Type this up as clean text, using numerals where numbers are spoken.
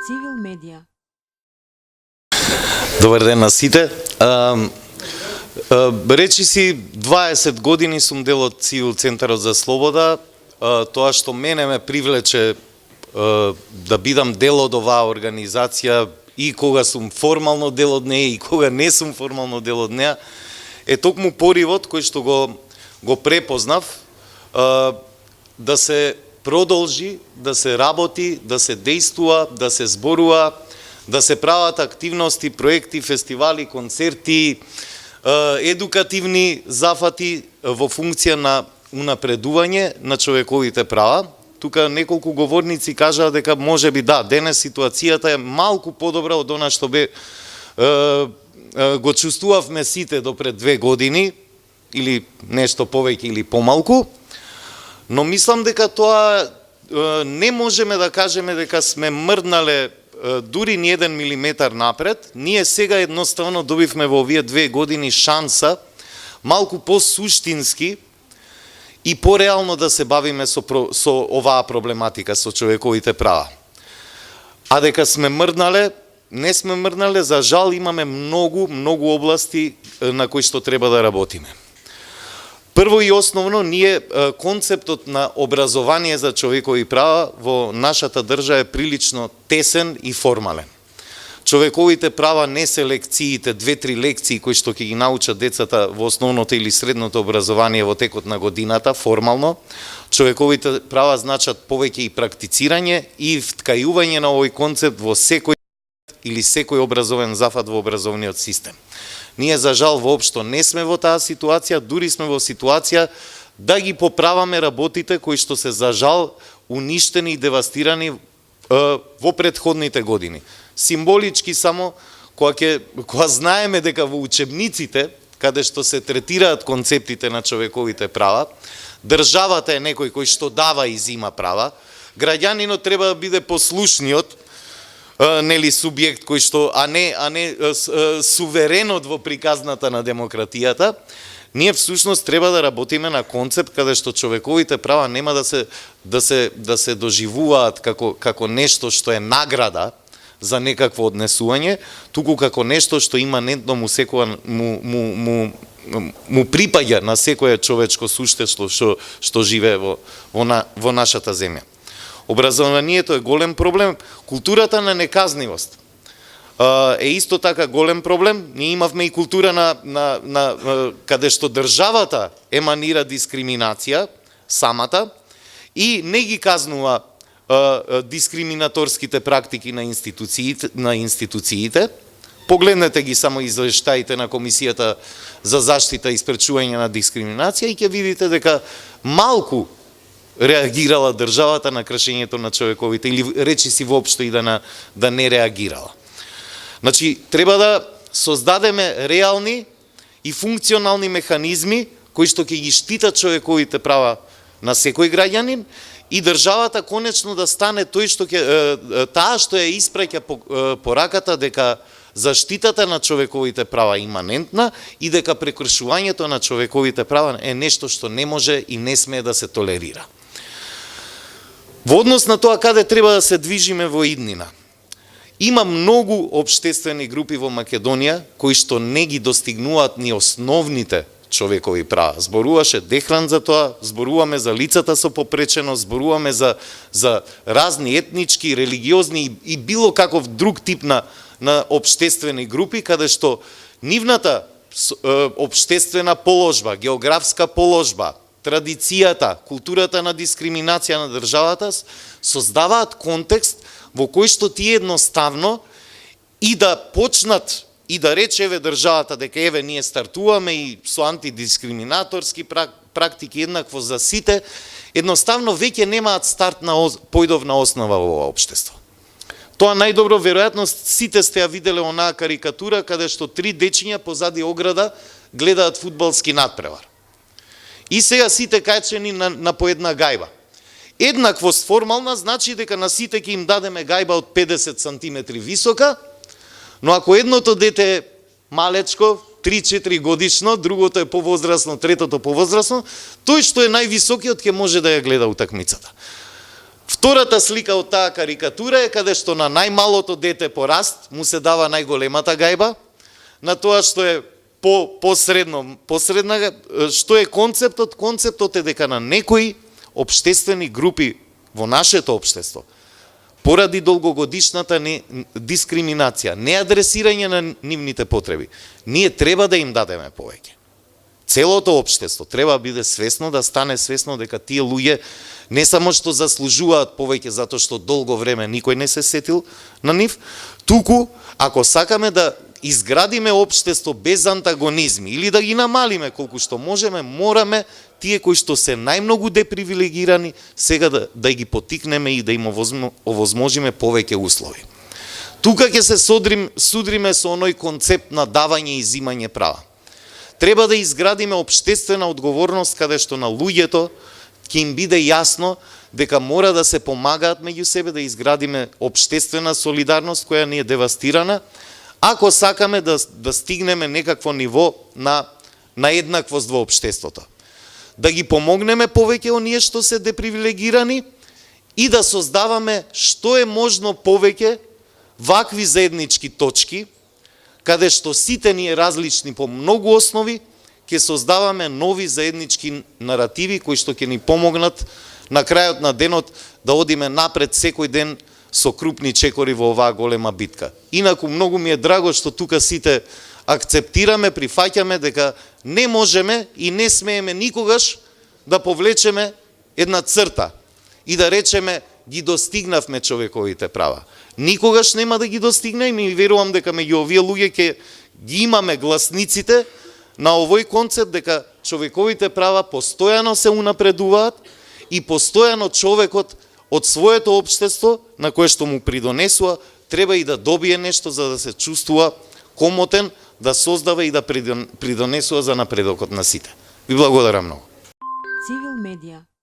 Civil Media. Добар ден на сите. Речиси 20 години сум дел од Цивил Центарот за слобода. Тоа што мене ме привлече да бидам дел од оваа организација и кога сум формално дел од неја и кога не сум формално дел од неја, е токму поривот кој што го препознав да се продолжи, да се работи, да се действува, да се зборува, да се прават активности, проекти, фестивали, концерти, едукативни зафати во функција на унапредување на човековите права. Тука неколку говорници кажаа дека можеби да, денес ситуацијата е малку подобра од она што го чувствувавме сите до пред 2 години, или нешто повеќе или помалку, но мислам дека тоа не можеме да кажеме дека сме мрднале дури ни 1 милиметар напред. Ние сега едноставно добивме во овие 2 години шанса малку по-суштински и по-реално да се бавиме со оваа проблематика, со човековите права. А дека сме мрднале, не сме мрднале, за жал имаме многу области на кои што треба да работиме. Прво и основно, ние концептот на образование за човекови права во нашата држава е прилично тесен и формален. Човековите права не се лекциите, 2-3 лекции кои што ќе ги научат децата во основното или средното образование во текот на годината, формално. Човековите права значат повеќе и практицирање и вткајување на овој концепт во секој или секој образовен зафат во образовниот систем. Ние за жал воопшто не сме во таа ситуација, дури сме во ситуација да ги поправаме работите кои што се за жал уништени и девастирани во претходните години. Символички само, кога знаеме дека во учебниците, каде што се третираат концептите на човековите права, државата е некој кој што дава и зима права, граѓанинот треба да биде послушниот, нели субјект кој што, а не суверенот во приказната на демократијата. Ние всушност треба да работиме на концепт каде што човековите права нема да се доживуваат како нешто што е награда за некакво однесување, туку како нешто што иманентно му припаѓа на секое човечко суштество што живее во нашата земја. Образованието е голем проблем, културата на неказнивост е исто така голем проблем. Ние имавме и култура каде што државата еманира дискриминација самата и не ги казнува дискриминаторските практики на институциите. Погледнете ги само извештаите на Комисијата за заштита и спречување на дискриминација и ќе видите дека малку реагирала државата на кршењето на човековите, или речиси воопшто и да не реагирала. Значи, треба да создадеме реални и функционални механизми кои што ќе ги штитат човековите права на секој граѓанин и државата конечно да стане тој што таа што ја испраќа пораката дека заштитата на човековите права е иманентна и дека прекршувањето на човековите права е нешто што не може и не смее да се толерира. Во однос на тоа каде треба да се движиме во иднина, има многу општествени групи во Македонија кои што не ги достигнуваат ни основните човекови права. Зборуваше Дехран за тоа, зборуваме за лицата со попреченост, зборуваме за разни етнички, религиозни и било каков друг тип на општествени групи, каде што нивната општествена положба, географска положба, традицијата, културата на дискриминација на државата создаваат контекст во кој што тие едноставно и да почнат и да рече еве државата дека еве ние стартуваме и со антидискриминаторски практики еднакво за сите, едноставно веќе немаат појдовна основа во ова општество. Тоа најдобро веројатно сите сте ја виделе онаа карикатура каде што 3 дечиња позади ограда гледаат фудбалски надпревар. И сега сите качени на по една гајба. Еднаквост формална значи дека на сите ќе им дадеме гајба од 50 сантиметри висока, но ако едното дете е малечко, 3-4 годишно, другото е повозрасно, третото повозрасно, тој што е највисокиот ќе може да ја гледа утакмицата. Втората слика од таа карикатура е каде што на најмалото дете по раст му се дава најголемата гајба, на тоа што е посредна, што е концептот? Концептот е дека на некои општествени групи во нашето општество, поради долгогодишната дискриминација, неадресирање на нивните потреби, ние треба да им дадеме повеќе. Целото општество треба да биде свесно, да стане свесно дека тие луѓе не само што заслужуваат повеќе затоа што долго време никој не се сетил на нив, туку ако сакаме да изградиме општество без антагонизми или да ги намалиме колку што можеме, мораме тие кои што се најмногу депривилегирани сега да ги потикнеме и да им овозможиме повеќе услови. Тука ќе се судриме со оној концепт на давање и зимање права. Треба да изградиме општествена одговорност каде што на луѓето ќе им биде јасно дека мора да се помагаат меѓу себе, да изградиме општествена солидарност која ни е девастирана, ако сакаме да стигнеме некакво ниво на еднаквост во општеството. Да ги помогнеме повеќе оние што се депривилегирани и да создаваме што е можно повеќе вакви заеднички точки, каде што сите ние различни по многу основи, ќе создаваме нови заеднички наративи кои што ќе ни помогнат на крајот на денот да одиме напред секој ден со крупни чекори во оваа голема битка. Инаку многу ми е драго што тука сите акцептираме, прифаќаме дека не можеме и не смееме никогаш да повлечеме една црта и да речеме ги достигнавме човековите права. Никогаш нема да ги достигнеме и верувам дека меѓу овие луѓе ќе ги имаме гласниците на овој концепт дека човековите права постојано се унапредуваат и постојано човекот од своето општество на кое што му придонесува треба и да добие нешто за да се чувствува комотен, да создава и да придонесува за напредокот на сите. Ви благодарам многу. Civil Media